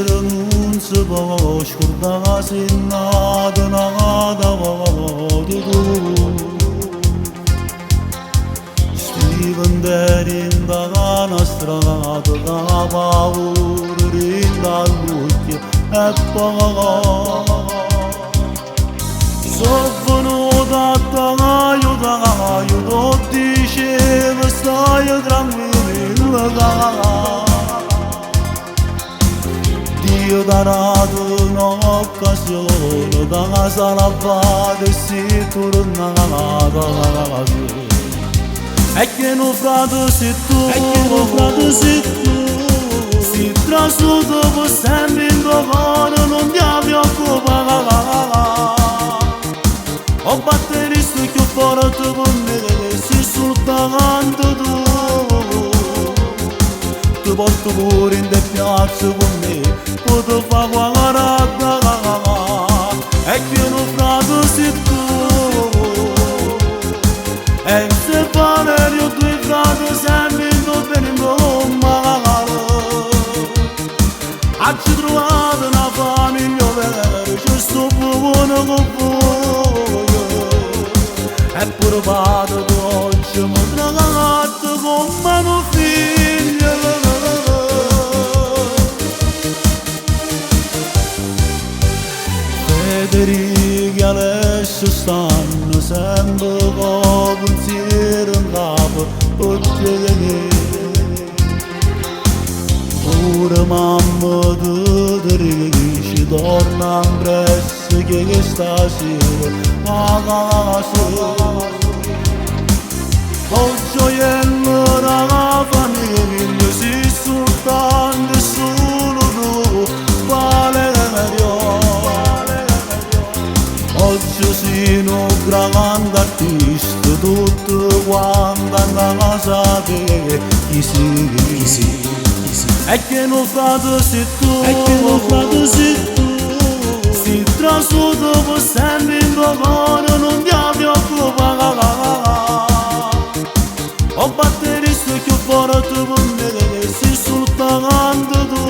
renunță boş kurda sinadına da vadidu Steven derin da nastrada da bağırın da luki hep bağ Sofunu da yudo dişe vestaya drammin laga Dio darà un'occasione da salvare si tornava E che non frate sei tu Si trasuto per sempre in tuo cuore non ti preoccupare O batterista più forte per me si soltanto tu Ti porto pure in te piazza con me Posso fare guarda E che non frate sei tu E se fare io due frate sempre in tuo bene in tuo mare Ci trovate una famiglia vera Ci sto buono con voi Eppure vado dolce ma tragato con mano figlia Federica adesso stanno sempre con pensiero in capo Perché Pure mamma tu dici torna presto che stasera a casa Ho gioiello dalla famiglia si soltanto solo tu Valerio Oggi sei un grande artista tutto quanto a casa te chi sei E che non frate sei tu Si trasuto per sempre in tuo cuore non ti preoccupare O batterista più forte per me si soltanto tu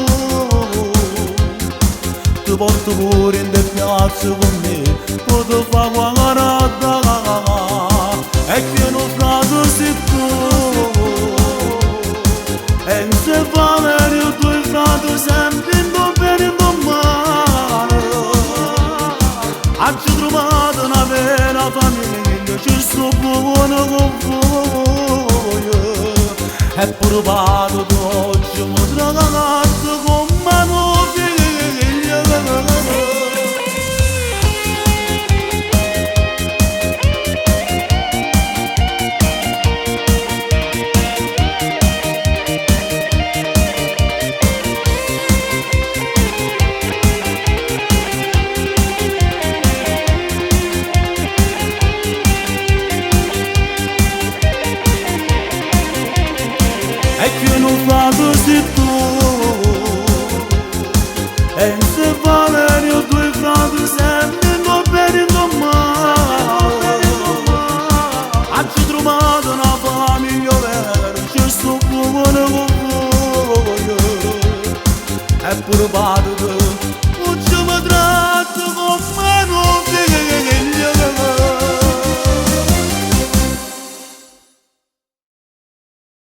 Ti porto pure in te piazza con me Posso fare guarda E che non frate sei tu E se fare io due frate sempre in tuo bene in tuo mare Ci trovato una vera famiglia Ci sto buono con voi Eppure vado dolce ma tragato con mano figlia E che non frate sei tu E se fare io due frate sempre in tuo bene in tuo mare Ci trovato una famiglia vera Ci sto buono con voi Eppure vado tu